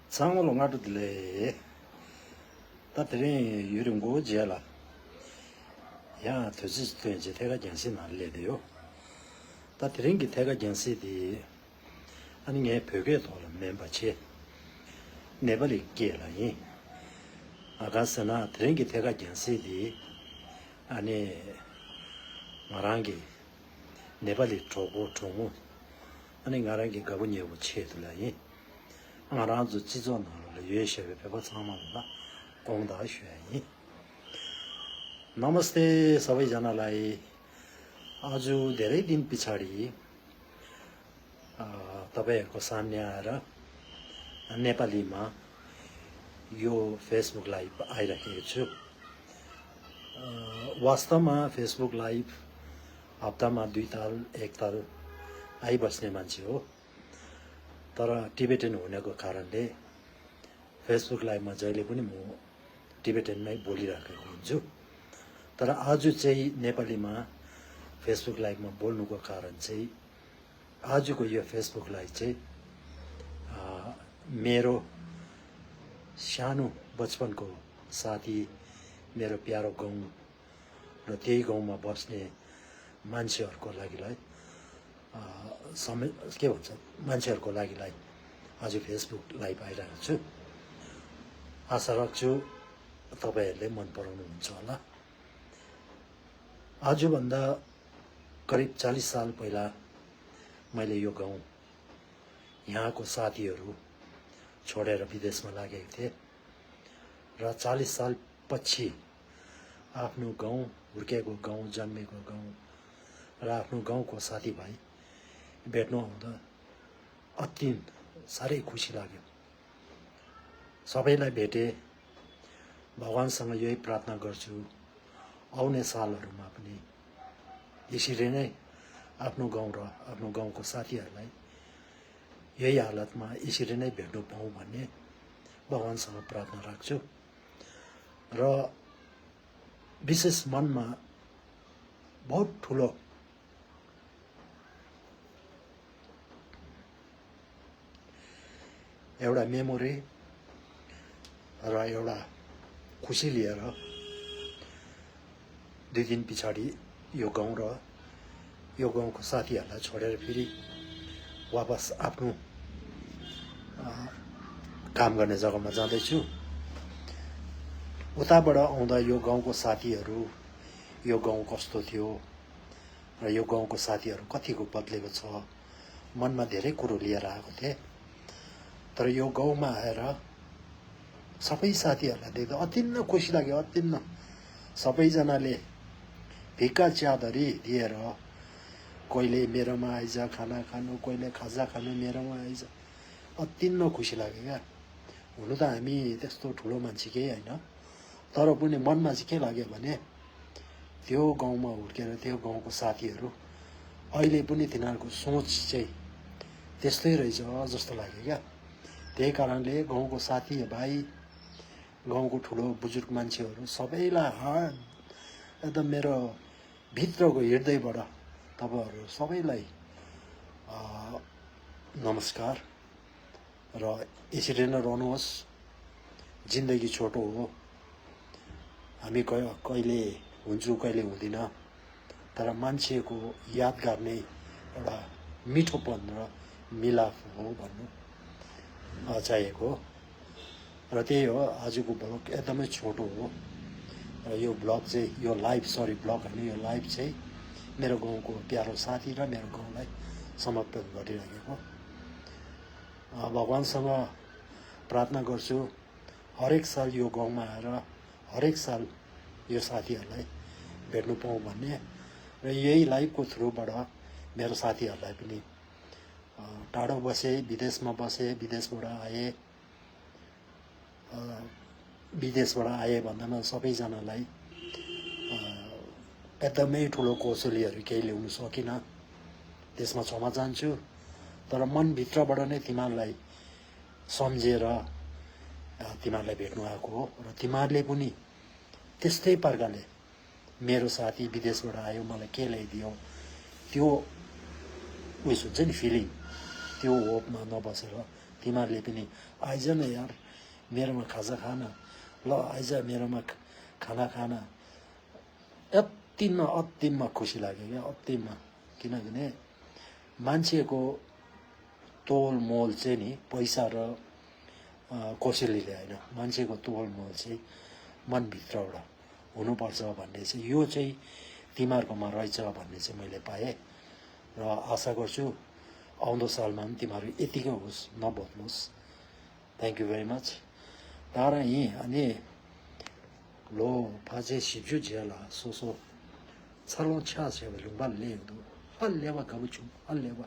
상어로 가도들래 따들이 유령 고지야라 야 도지도 이제 대가 정신 알래돼요 따들인 게 대가 정신이 아니 게 벽에 돌은 멤버치 네버리 깨라니 아가스나 들인 게 대가 정신이 아니 말한게 네버리 조고 조고 아니 가라게 가보니 뭐 체들라니 아라즈 지존을 예셔에 배워 상마다 공다 쉐이 नमस्ते सबैजनालाई आज धेरै दिन पछाडि तपाईहरुको सामने आएर नेपालीमा यो फेसबुक लाइभ आइराखेको छु वास्तवमा फेसबुक लाइभ हप्तामा 2 ताल 1 ताल आइबस्ने मान्छे हो तर टिबेटन हुनेको कारणले फेसबुक लाइभमा जहिले पनि म टिबेटनमै बोलिराखेको हुन्छु तर आज चाहिँ नेपालीमा फेसबुक लाइभमा बोल्नुको कारण चाहिँ आजको यो फेसबुक लाइभ चाहिँ मेरो सानो बचपनको साथी मेरो प्यारो गाउँ र त्यही गाउँमा बस्ने मान्छेहरुको लागिलाई के भन्छ मान्छेहरुको लागिलाई आज फेसबुक लाइभ आइरहेको छु आशा राख्छु तपाईहरुले मन पराउनुहुन्छ होला आज भन्दा करिब 40 साल पहिला मैले यो गाउँ यहाँको साथीहरु छोडेर विदेशमा लागेको थिए र 40 साल पछि आफ्नो गाउँ हुर्केको गाउँ जन्मेको गाउँ र आफ्नो गाउँको साथीभाइ भेट्नु आउँदा अति साह्रै खुसी लाग्यो सबैलाई भेटे भगवानसँग यही प्रार्थना गर्छु आउने सालहरुमा पनि यसरी नै आफ्नो गाउँ र आफ्नो गाउँको साथीहरुलाई यही हालतमा यसरी नै भेट्नु पाऊँ भन्ने भगवानसँग प्रार्थना राख्छु र विशेष मनमा बहुत ठूलो एउटा मेमोरी र एउटा खुशी लिएर 2 दिन पछाडि यो गाउँ र यो गाउँको साथीहरुलाई छोडेर फेरि वापस आफ्नो काम गर्ने जग्गामा जाँदै छु उताबाट आउँदा यो गाउँको साथीहरु यो गाउँ कस्तो थियो र यो गाउँको साथीहरु कतिको बदलेको छ मनमा धेरै कुरा लिएर आएको थिए तर यो गाउँमा आएर सबै साथीहरुलाई देख्दा अतिन्न खुसी लाग्यो अतिन्न सबैजनाले भिक्का च्यादरी दिएर कोहीले मेरोमा आइज खाना खानु कोहीले खाजा खानु मेरोमा आइज अतिन्न खुसी लाग्यो क्या हुनु त हामी त्यस्तो ठुलो मान्छे केही हैन तर पनि मनमा चाहिँ के लाग्यो भने त्यो गाउँमा हुर्केर त्यो गाउँको साथीहरु अहिले पनि तिनीहरुको सोच चाहिँ त्यस्तै रहेछ जस्तो लाग्यो क्या त्यही कारणले गाउँको साथी भाइ गाउँको ठुलो बुजुर्ग मान्छेहरु सबैलाई एकदम मेरो भित्रको हृदयबाट तपाईहरु सबैलाई नमस्कार र यसरी नै रहनुहोस् जिन्दगी छोटो हो हामी कहिले हुन्छौं कहिले हुँदिन तर मान्छेको याद गर्ने एउटा मिठोपन र मिलाप हो भन्नु चाहेको र त्यही हो आजको ब्लग एकदमै छोटो हो र यो ब्लग चाहिँ यो लाइभ सरी ब्लग हैन यो लाइभ चाहिँ मेरो गाउँको प्यारो साथी र मेरो गाउँलाई समर्पण गरिरहेको भगवानसँग प्रार्थना गर्छु हरेक साल यो गाउँमा आएर हरेक साल यो साथीहरुलाई भेट्नु पाऊँ भन्ने र यही लाइभको थ्रुबाट मेरो साथीहरुलाई पनि टाढो बसे विदेशमा बसे विदेशबाट आए भन्दामा सबैजनालाई एकदमै ठुलो कोसुलीहरु केही ल्याउन सकिन त्यसमा क्षमा चाहन्छु तर मन भित्रबाट नै तिमीहरुलाई सम्झेर तिमीहरूलाई भेट्नु आएको हो र तिमीहरूले पनि त्यस्तै प्रकारले मेरो साथी विदेशबाट आयो मलाई के ल्याइदियो त्यो उयस हुन्छ नि फिलिङ त्यो होपमा नबसेर तिमीहरूले पनि आइज न यार मेरोमा खाजा खान ल आइज मेरोमा खाना खान अत्तिममा खुसी लाग्यो क्या अत्तिममा किनभने मान्छेको तोल मोल चाहिँ नि पैसा र कसैले होइन मान्छेको तोल मोल चाहिँ मनभित्रबाट हुनुपर्छ भन्ने चाहिँ यो चाहिँ तिमीहरूकोमा रहेछ भन्ने चाहिँ मैले पाएँ र आशा गर्छु आउँदो सालमा पनि तिमीहरू यतिकै होस् नभत्नुहोस् थ्याङ्क यू भेरी मच तारा यहीँ अनि लो फाजे सिजु झेला सोसो छलो छ्या छ लुङबा लेख्दो हल्लेवा गबुछु हल्लेवा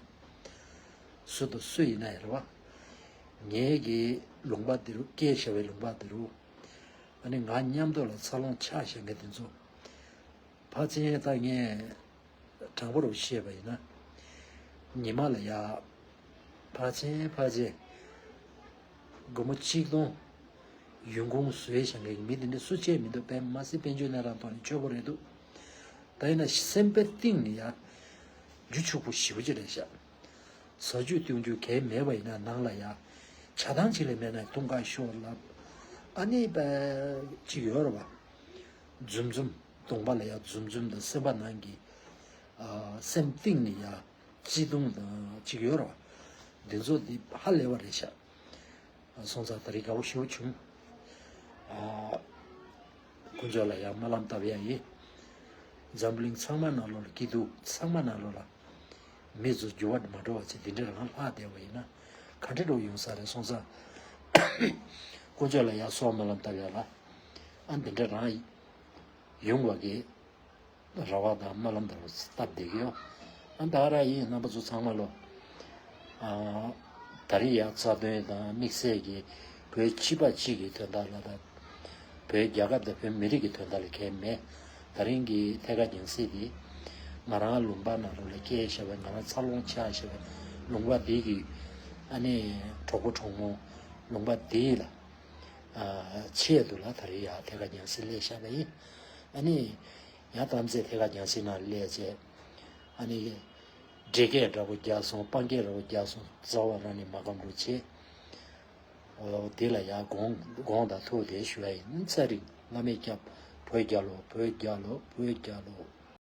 सुद सुई नाहेरवा ङेगी लुङबादिरु के छवे लुङबादिरु अनि गान्यामदोला छलो छ्या 생게 된소 फाजे ताङे 장보러 시에바이나 니말야 फाजे 고무치도 윤공 수의 생각이 믿는데 수치에 믿어 뱀 마시 벤주나라 돈이 줘버려도 다이나 셈베띵이야 유축부 시부지래샤 서주 등주 개 매바이나 나라야 차당치려면 동가 쇼라 아니 바 지여러 봐 줌줌 동발래야 줌줌도 세반한기 셈띵이야 지동도 지여러 된소디 할래버리샤 송사들이 가고 싶으면 군절라야 말람타비야이 잠블링 상만나로 기도 상만나로라 메주 조와드 마도치 딘데랑 하대와이나 카데로 용사레 송사 군절라야 소말람타비야라 안데라이 용와게 라와다 말람다로 스탑되게요 안다라이 나바주 상말로 다리야 차도에다 믹스에기 그 치바치기 된다라다 그 야가다 그 미리기 된다를 개매 다른기 대가진시디 마라 룸바나를 계셔가 나라 살롱차셔 룸바 디기 아니 조고 총모 룸바 디라 치에도라 다리야 대가진시레샤베이 아니 야담제 대가진시나 레제 아니 제게라고 자서 빵게라고 자서 자와라니 마감루치 딜라야 공다 토데 슈에 인차리 나메캬 보이갸로